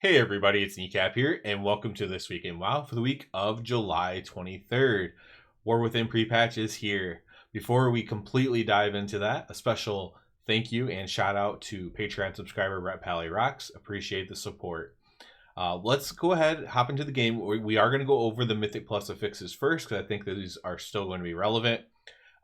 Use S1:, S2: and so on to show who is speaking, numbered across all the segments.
S1: Hey everybody, it's Kneecap here, and welcome to This Week in WoW for the week of July 23rd. War Within PrePatch is here. Before we completely dive into that, a special thank you and shout out to Patreon subscriber Rhett Pally Rocks. Appreciate the support. Let's go ahead, hop into the game. We are going to go over the Mythic Plus affixes first, because I think that these are still going to be relevant.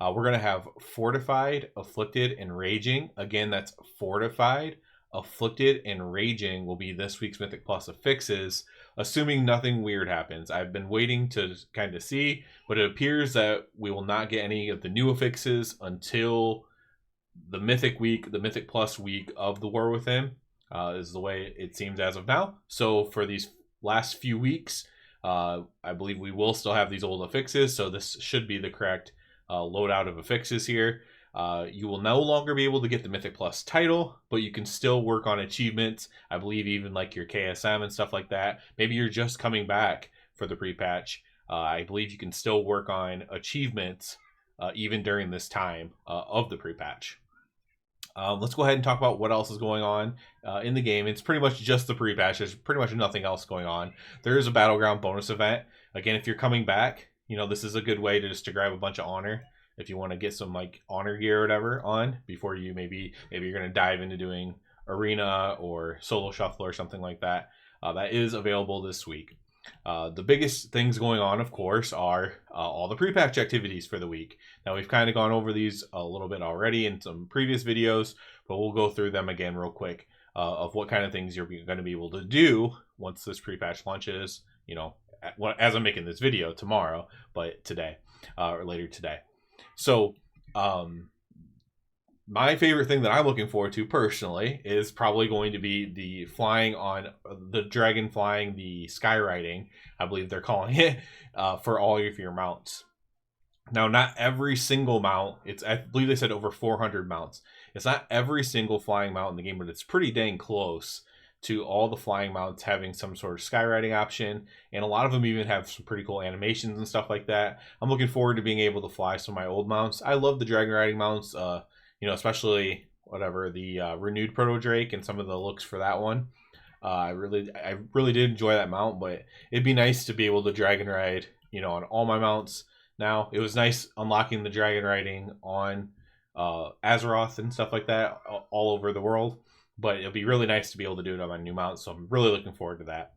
S1: We're going to have Fortified, Afflicted, and Raging. Again, that's Fortified, Afflicted, and Raging will be this week's Mythic Plus affixes, assuming nothing weird happens. I've been waiting to kind of see, but it appears that we will not get any of the new affixes until the Mythic week, the Mythic Plus week of the War Within, is the way it seems as of now. So for these last few weeks, I believe we will still have these old affixes, so this should be the correct loadout of affixes here. You will no longer be able to get the Mythic Plus title, but you can still work on achievements. I believe even like your KSM and stuff like that. Maybe you're just coming back for the pre-patch. I believe you can still work on achievements even during this time of the pre-patch. Let's go ahead and talk about what else is going on in the game. It's pretty much just the pre-patch. There's pretty much nothing else going on. There is a Battleground bonus event. Again, if you're coming back, you know, this is a good way to just to grab a bunch of honor if you want to get some like honor gear or whatever on before you maybe you're going to dive into doing arena or solo shuffle or something like that. That is available this week. The biggest things going on, of course, are all the pre-patch activities for the week. Now, we've kind of gone over these a little bit already in some previous videos, but we'll go through them again real quick of what kind of things you're going to be able to do once this pre-patch launches, you know, as I'm making this video tomorrow, but today or later today. So my favorite thing that I'm looking forward to personally is probably going to be the flying on the dragon flying, the skyriding, I believe they're calling it, for all of your mounts. Now, not every single mount, I believe they said over 400 mounts. It's not every single flying mount in the game, but it's pretty dang close to all the flying mounts having some sort of skyriding option, and a lot of them even have some pretty cool animations and stuff like that. I'm looking forward to being able to fly some of my old mounts. I love the dragon riding mounts, you know, especially the renewed proto drake and some of the looks for that one. I really did enjoy that mount, but it'd be nice to be able to dragon ride, you know, on all my mounts. Now, it was nice unlocking the dragon riding on Azeroth and stuff like that all over the world, but it'll be really nice to be able to do it on my new mount, so I'm really looking forward to that.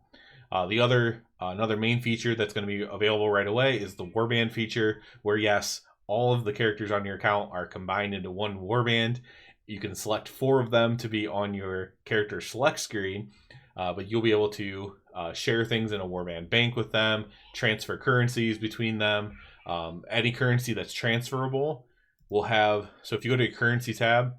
S1: Another main feature that's going to be available right away is the Warband feature, where yes, all of the characters on your account are combined into one Warband. You can select 4 of them to be on your character select screen, but you'll be able to share things in a Warband bank with them, transfer currencies between them. Any currency that's transferable will have, so if you go to your currency tab,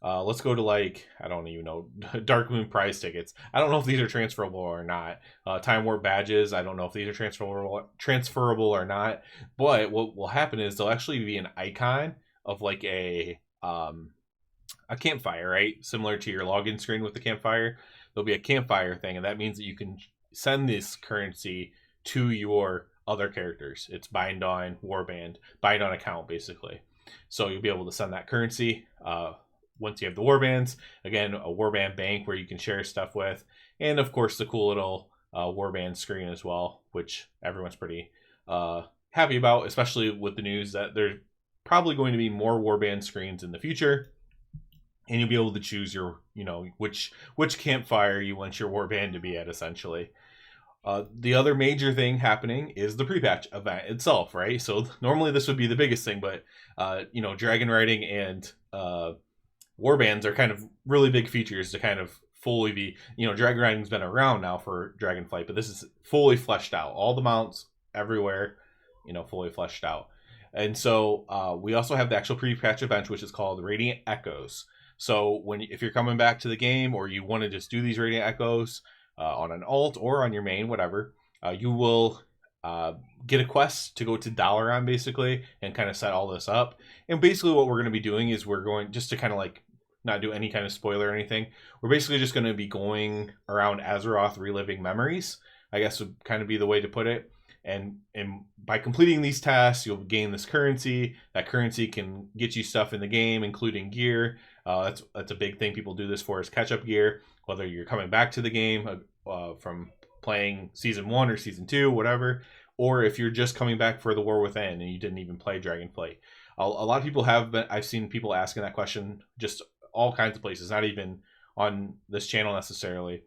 S1: let's go to like, I don't even know, Dark Moon prize tickets. I don't know if these are transferable or not. Time Warp badges, I don't know if these are transferable or not. But what will happen is there'll actually be an icon of like a campfire, right? Similar to your login screen with the campfire. There'll be a campfire thing, and that means that you can send this currency to your other characters. It's bind on Warband, bind on account basically. So you'll be able to send that currency once you have the Warbands. Again, a Warband bank where you can share stuff with, and of course the cool little Warband screen as well, which everyone's pretty happy about, especially with the news that there's probably going to be more Warband screens in the future, and you'll be able to choose your, you know, which campfire you want your Warband to be at, essentially. The other major thing happening is the pre-patch event itself, right? So normally this would be the biggest thing, but you know, dragon riding and Warbands are kind of really big features to kind of fully be, you know, dragon riding's been around now for Dragonflight, but this is fully fleshed out. All the mounts everywhere, you know, fully fleshed out. And so we also have the actual pre-patch event, which is called Radiant Echoes. So if you're coming back to the game, or you want to just do these Radiant Echoes on an alt or on your main, whatever, you will get a quest to go to Dalaran basically and kind of set all this up. And basically what we're going to be doing is we're going, just to kind of like not do any kind of spoiler or anything, we're basically just going to be going around Azeroth reliving memories, I guess would kind of be the way to put it. And by completing these tasks, you'll gain this currency. That currency can get you stuff in the game, including gear. That's a big thing people do this for, is catch-up gear. Whether you're coming back to the game, from playing season 1 or season 2, whatever, or if you're just coming back for the War Within and you didn't even play Dragonflight. A lot of people have been. I've seen people asking that question just all kinds of places, not even on this channel necessarily.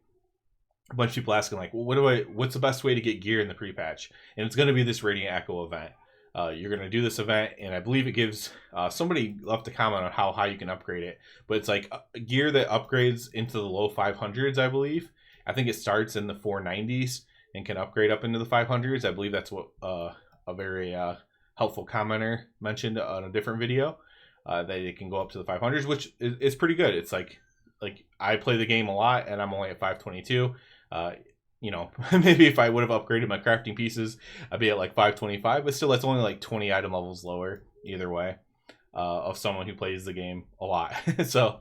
S1: A bunch of people asking like, well, what's the best way to get gear in the pre-patch? And it's going to be this Radiant Echo event. You're going to do this event, and I believe it gives somebody left a comment on how high you can upgrade it, but it's like gear that upgrades into the low 500s, I believe. I think it starts in the 490s and can upgrade up into the 500s. I believe that's what a very helpful commenter mentioned on a different video, that it can go up to the 500s, which is pretty good. It's like I play the game a lot, and I'm only at 522. You know, maybe if I would have upgraded my crafting pieces, I'd be at like 525, but still that's only like 20 item levels lower either way, of someone who plays the game a lot. So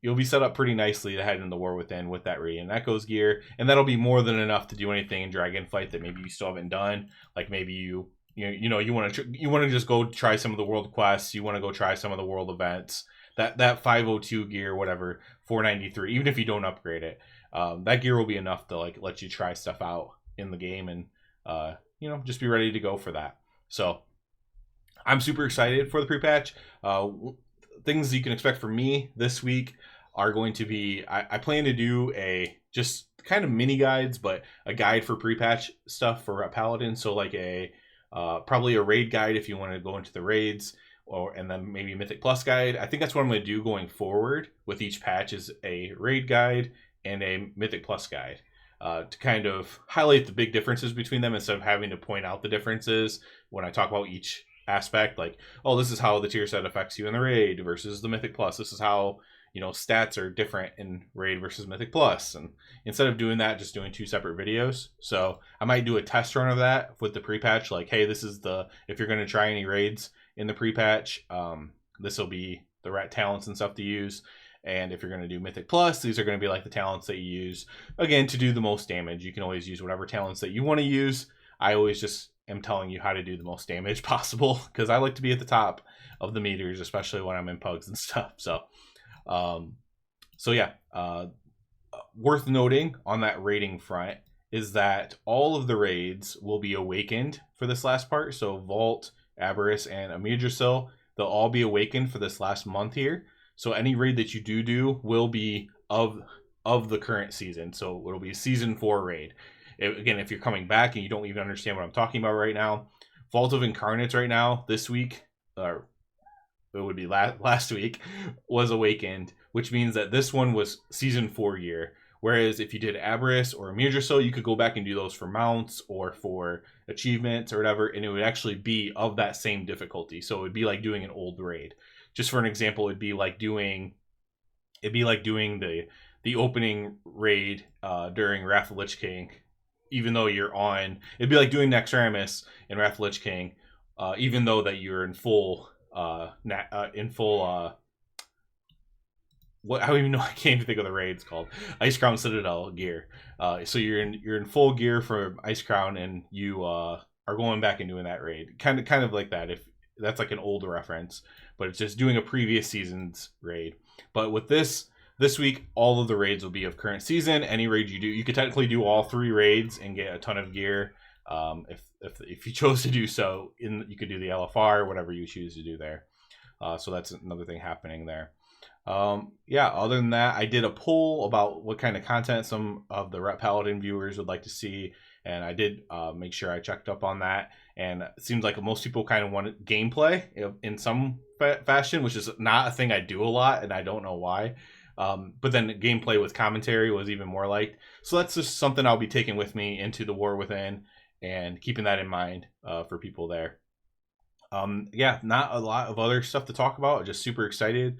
S1: you'll be set up pretty nicely to head into War Within with that Radiant Echoes gear, and that'll be more than enough to do anything in Dragonflight that maybe you still haven't done. Like maybe you want to just go try some of the world quests, you want to go try some of the world events. That 502 gear, whatever, 493, even if you don't upgrade it, that gear will be enough to like let you try stuff out in the game, and just be ready to go for that. So I'm super excited for the pre-patch. Things you can expect from me this week are going to be, I plan to do a just kind of mini guides, but a guide for pre-patch stuff for Paladin. So like probably a raid guide if you want to go into the raids, and then maybe a Mythic Plus guide. I think that's what I'm going to do going forward with each patch, is a raid guide and a Mythic Plus guide, to kind of highlight the big differences between them instead of having to point out the differences when I talk about each aspect. Like, oh, this is how the tier set affects you in the raid versus the Mythic Plus. This is how, stats are different in raid versus Mythic Plus. And instead of doing that, just doing 2 separate videos. So I might do a test run of that with the pre-patch. Like, hey, this is if you're going to try any raids in the pre-patch, this will be the right talents and stuff to use. And if you're going to do Mythic Plus, these are going to be like the talents that you use, again, to do the most damage. You can always use whatever talents that you want to use. I always just am telling you how to do the most damage possible, because I like to be at the top of the meters, especially when I'm in pugs and stuff. So yeah, worth noting on that raiding front is that all of the raids will be awakened for this last part. So Vault, Avarice, and Amedrasil, they'll all be awakened for this last month here. So any raid that you do will be of the current season. So it'll be a season 4 raid. Again, if you're coming back and you don't even understand what I'm talking about right now, Vault of Incarnates right now, this week, or it would be last week, was awakened, which means that this one was season 4 year. Whereas if you did Avarice or Amedrasil, you could go back and do those for mounts or for achievements or whatever, and it would actually be of that same difficulty. So it would be like doing an old raid. Just for an example, it'd be like doing the opening raid during Wrath of Lich King, even though you're on. It'd be like doing Naxxramas in Wrath of Lich King, even though that you're in full what I don't even know. I can't even think of the raid. It's called Ice Crown Citadel gear. So you're in full gear for Ice Crown, and you are going back and doing that raid. Kind of like that. If that's like an old reference, but it's just doing a previous season's raid. But with this week, all of the raids will be of current season. Any raid you do, you could technically do all 3 raids and get a ton of gear. If you chose to do so, you could do the LFR, whatever you choose to do there. So that's another thing happening there. Yeah, other than that, I did a poll about what kind of content some of the Rep Paladin viewers would like to see, and I did make sure I checked up on that. And it seems like most people kind of want gameplay in some fashion, which is not a thing I do a lot, and I don't know why. But then gameplay with commentary was even more liked. So that's just something I'll be taking with me into the War Within and keeping that in mind for people there. Yeah, not a lot of other stuff to talk about. Just super excited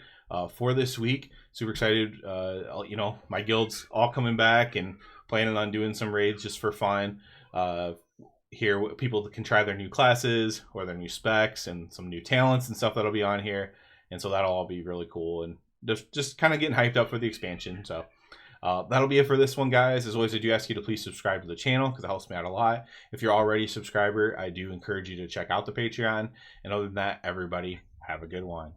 S1: for this week. Super excited. My guild's all coming back and planning on doing some raids just for fun. Here, people can try their new classes or their new specs and some new talents and stuff that'll be on here. And so that'll all be really cool, and just kind of getting hyped up for the expansion. So that'll be it for this one, guys. As always, I do ask you to please subscribe to the channel because it helps me out a lot. If you're already a subscriber, I do encourage you to check out the Patreon. And other than that, everybody, have a good one.